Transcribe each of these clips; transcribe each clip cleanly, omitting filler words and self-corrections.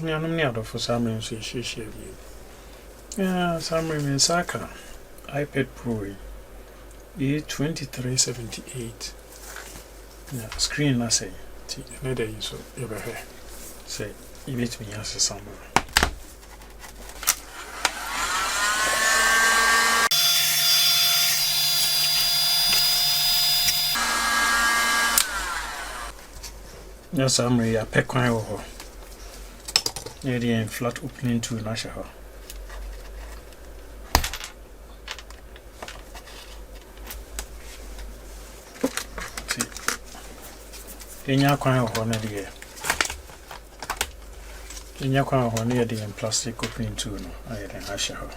Niano for summary, so she. Yeah, summary means Saka. iPad Pro A2378. Yeah, screen I say. Another use so ever say you meet me as a summary. Yes, summary a peck quite over. Near the flat opening to Nasha. In your kind of one idea. In your kind of one idea and plastic opening too, no, I didn't hash her.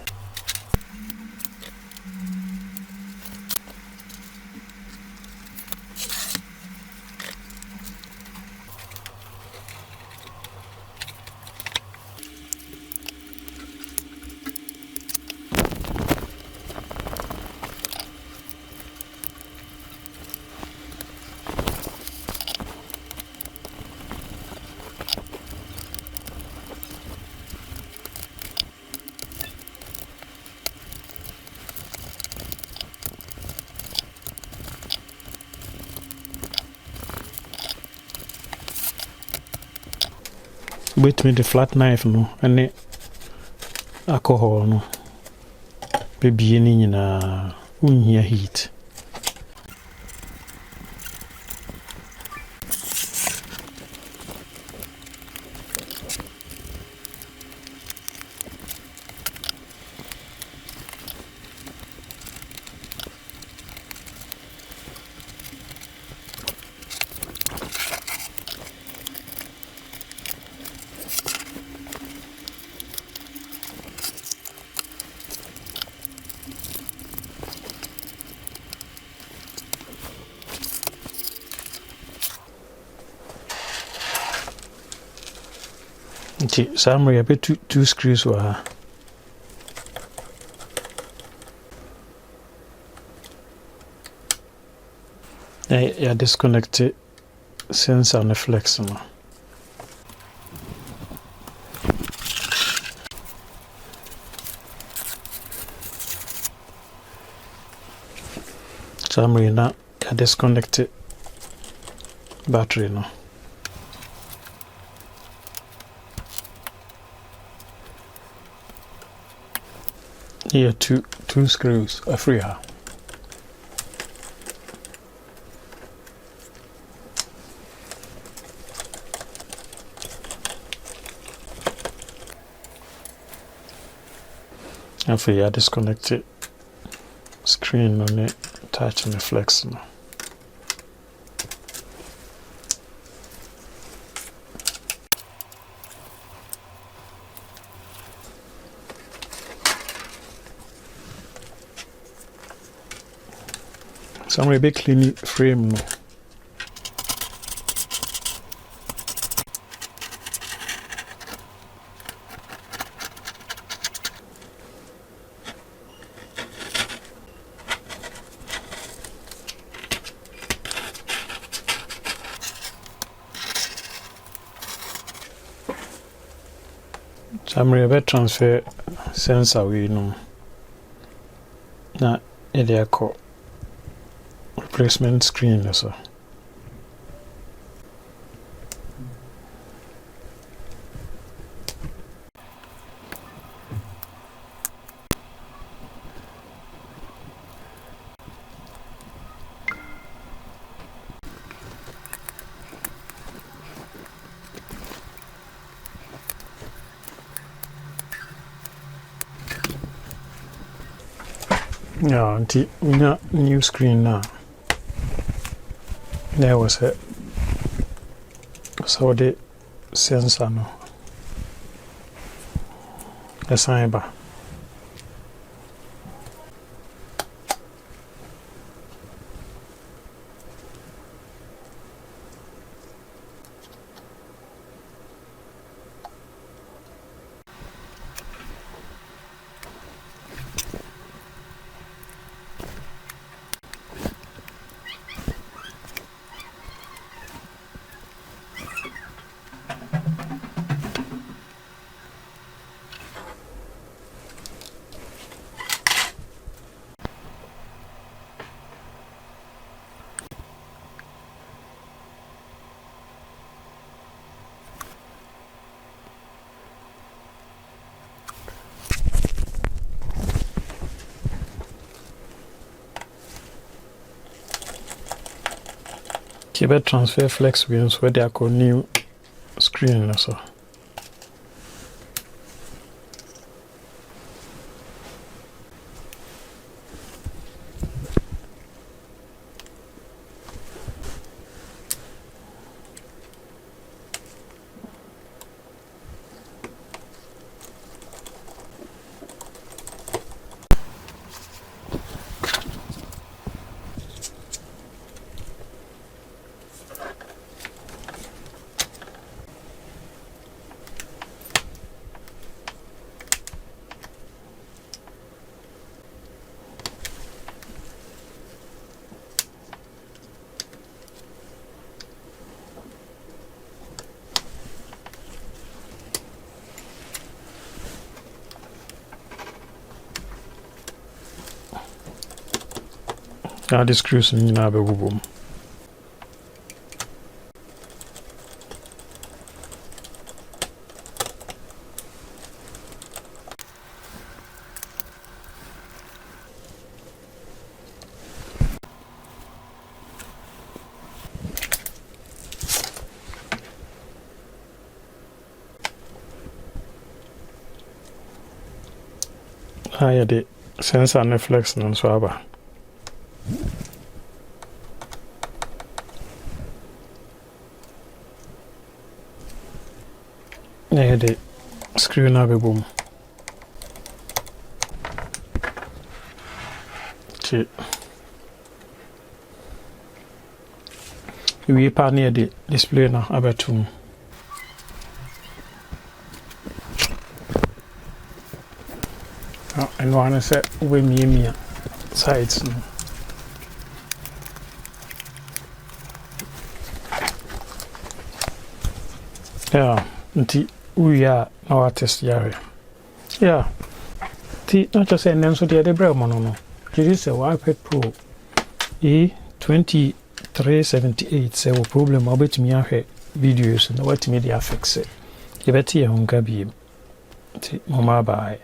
Wait me the flat knife no and alcohol no baby any na unhia heat summary a bit two screws were I disconnected sensor on the flex no. Summary now I disconnected battery no. Here two screws are free here. After I disconnected screen on it, touch on the flex now. Some a bit clean frame no. Some a bit transfer sensor we no. Na area call replacement screen also. Yeah, until we got new screen now. There was it. So the sensor no. The sign bar. Keep transfer flex wheels where they are called new screen so. Now the screws in a boom. Higher the sensor and reflex and so. Yeah, the screw now be boom. Okay. We part near the display now about 2. And one is set with me sides. Yeah, we are our test area. Yeah, not just saying them so the other brown mono. This is a iPad Pro A2378. Say a problem about me have videos and what media fix it. You bet you won't be mama by.